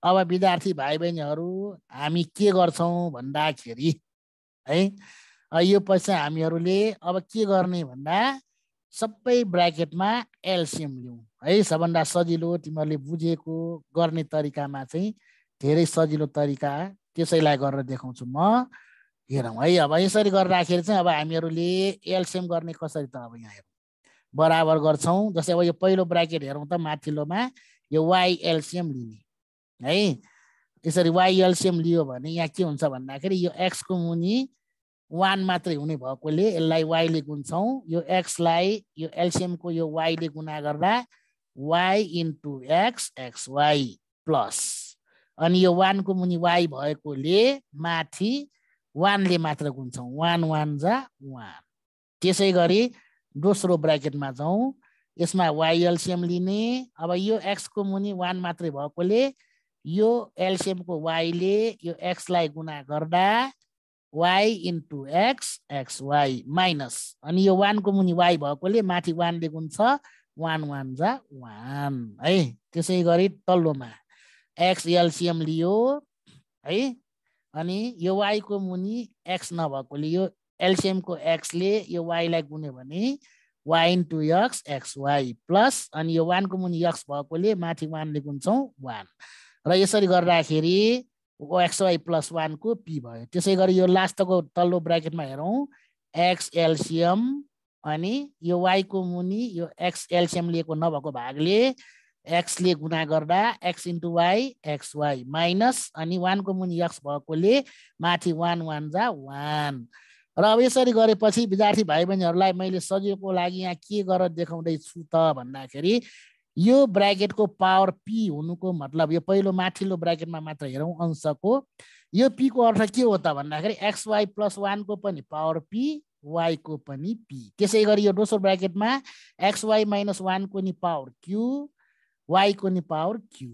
अब विद्यार्थी भाइ बहिनीहरू हामी के गर्छौँ भन्दाखेरि है यो पछि हामीहरूले अब के गर्ने भन्दा सबै ब्र्याकेटमा एलसिएम लिउँ है। सबभन्दा सजिलो तिमीहरूले बुझेको गर्ने तरिकामा चाहिँ धेरै सजिलो तरिका त्यसैलाई गरेर देखाउँछु म। हेरौँ है अब यसरी गर्दाखेरि चाहिँ अब हामीहरूले एलसिएम गर्ने कसरी त अब यहाँ हेरौँ बराबर गर्छौँ। जस्तै अब यो पहिलो ब्र्याकेट हेरौँ त माथिल्लोमा यो वाइ एलसिएम लिने है। यसरी वाइ एलसिएम लियो भने यहाँ के हुन्छ भन्दाखेरि यो एक्सको मुनि 1 मात्रै हुने भएकोले यसलाई वाइले गुन्छौँ। यो एक्सलाई यो एलसिएमको यो वाइले गुणा गर्दा y into x x y plus अनि यो 1 को मुनि वाइ भएकोले माथि 1 ले मात्र गुन्छौँ 1 1 जा 1। त्यसै गरी दोस्रो ब्र्याकेटमा जाउँ यसमा वाइ एलसिएम लिने। अब यो एक्सको मुनि 1 मात्रै भएकोले यो एलसिएमको वाइले यो एक्सलाई गुणा गर्दा y into x x y minus अनि यो 1 को मुनि y भएकोले माथि 1 ले गुन्छ 1 1 जा 1 है। त्यसै गरी तल्लोमा x एलसिएम लियो है अनि यो y को मुनि x नभएकोले यो एलसिएम को x ले यो y लाई गुन्यो भने y into x x y plus अनि यो 1 को मुनि x भएकोले माथि 1 ले गुन्छौँ 1 र यसरी गर्दाखेरि xy प्लस 1 को p भयो। त्यसै गरी यो लास्टको तल्लो ब्र्याकेटमा हेरौँ x एलसिएम अनि यो y को मुनि यो x एलसिएम लिएको नभएको भागले x ले गुणा गर्दा x into y x y minus अनि 1 को मुनि x भएकोले माथि 1 1 जा 1 र अब यसरी गरेपछि विद्यार्थी भाइ बहिनीहरूलाई मैले सजिलोको लागि यहाँ के गरेर देखाउँदैछु त भन्दाखेरि यो ब्र्याकेटको पावर p हुनुको मतलब यो पहिलो माथिल्लो ब्र्याकेटमा मात्र हेरौँ अंशको यो p को अर्थ के हो त भन्दाखेरि xy प्लस 1 को पनि पावर p y को पनि p। त्यसै गरी यो दोस्रो ब्र्याकेटमा xy माइनस 1 को नि पावर q y को नि पावर q।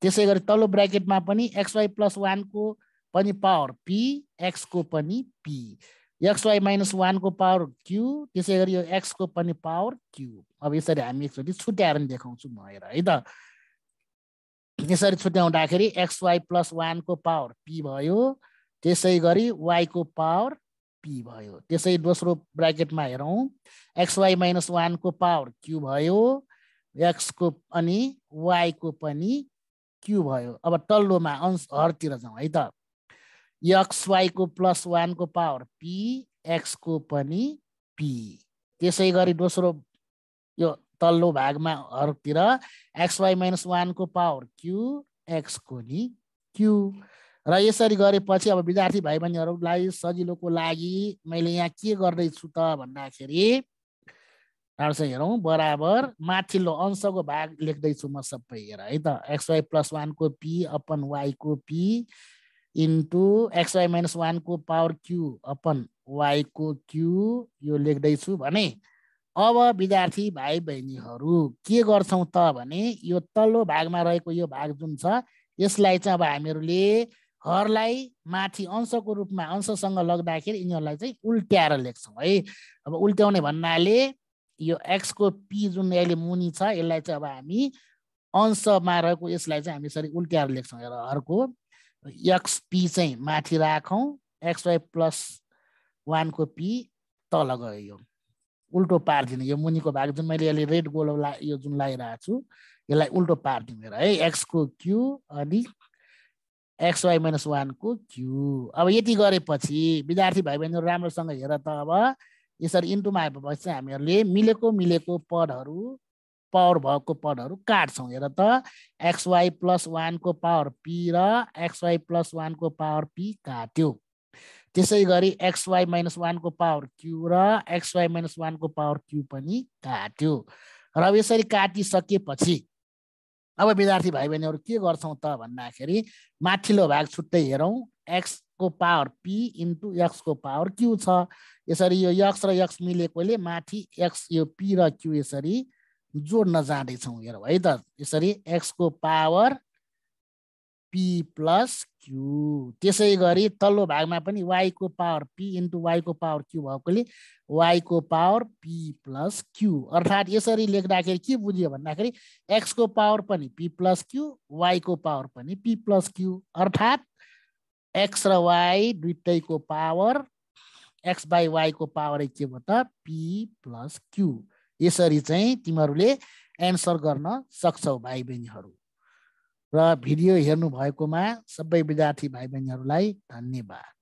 त्यसै गरी तल्लो ब्र्याकेटमा पनि xy प्लस 1 को पनि पावर p x को पनि p xy माइनस 1 को पावर q त्यसै गरी यो x को पनि पावर q। अब यसरी हामी एकचोटि छुट्याएर देखाउँछु म हेर है त। यसरी छुट्याउँदाखेरि xy प्लस 1 को पावर p भयो त्यसै गरी y को पावर p भयो। त्यसै दोस्रो ब्र्याकेटमा हेरौँ xy माइनस 1 को पावर q भयो x को अनि y को पनि q भयो। अब तल्लोमा अंश हरतिर जाउँ है त xy को प्लस 1 को पावर p x को पनि p। त्यसै गरी दोस्रो यो तल्लो भागमा हरतिर xy माइनस 1 को पावर q x को नि q र यसरी गरेपछि अब विद्यार्थी भाइ बहिनीहरूलाई सजिलोको लागि मैले यहाँ के गर्दैछु त भन्दाखेरि राम्रोसँग हेरौँ बराबर माथिल्लो अंशको भाग लेख्दैछु म सबै हेर है त xy प्लस 1 को p अपन y को p इन्टु xy माइनस 1 को पावर q अपन y को q यो लेख्दैछु भने अब विद्यार्थी भाइ बहिनीहरू के गर्छौँ त भने यो तल्लो भागमा रहेको यो भाग जुन छ यसलाई चाहिँ अब हामीहरूले हरलाई माथि अंशको रूपमा अंशसँग लग्दाखेरि यिनीहरूलाई चाहिँ उल्ट्याएर लेख्छौँ है। अब उल्ट्याउने भन्नाले यो x को p जुन अहिले मुनि छ यसलाई चाहिँ अब हामी अंशमा रहेको यसलाई चाहिँ हामी यसरी उल्ट्याएर लेख्छौँ। हेर हरको xp चाहिँ माथि राखौँ xy प्लस 1 को p तल गयो यो उल्टो पार्दिनु यो मुनिको भाग जुन मैले अहिले रेड गोलो यो जुन लगाइरहेको छु यसलाई उल्टो पार्दिनु हेर है x को q अनि xy माइनस 1 को q। अब यति गरेपछि विद्यार्थी भाइ बहिनीहरू राम्रोसँग हेर त अब यसरी इन्टुमा आएपछि हामीहरूले मिलेको पदहरू पावर भएको पदहरू काट्छौँ। हेर त xy प्लस 1 को पावर p र xy प्लस 1 को पावर p काट्यो। त्यसै गरी xy माइनस 1 को पावर q र xy माइनस 1 को पावर q पनि काट्यो। र अब यसरी काटिसकेपछि अब विद्यार्थी भाइ बहिनीहरू के गर्छौँ त भन्दाखेरि माथिल्लो भाग छुट्टै हेरौँ x को पावर p इन्टु x को पावर q छ। यसरी यो x र x मिलेकोले माथि x यो p र q यसरी जोड्न जाँदैछौँ। हेरौँ है त, यसरी x को पावर p प्लस q। त्यसै गरी तल्लो भागमा पनि y को पावर p इन्टु y को पावर q भएकोले y को पावर p प्लस q। अर्थात् यसरी लेख्दाखेरि के बुझ्यो भन्दाखेरि x को पावर पनि p प्लस q, y को पावर पनि p प्लस q। अर्थात् x र y दुईटैको पावर x बाई y को पावर के भयो त p प्लस q। यसरी चाहिँ तिमीहरूले एन्सर गर्न सक्छौ भाइ बहिनीहरू। र भिडियो हेर्नु भएकोमा सबै विद्यार्थी भाइ बहिनीहरूलाई धन्यवाद।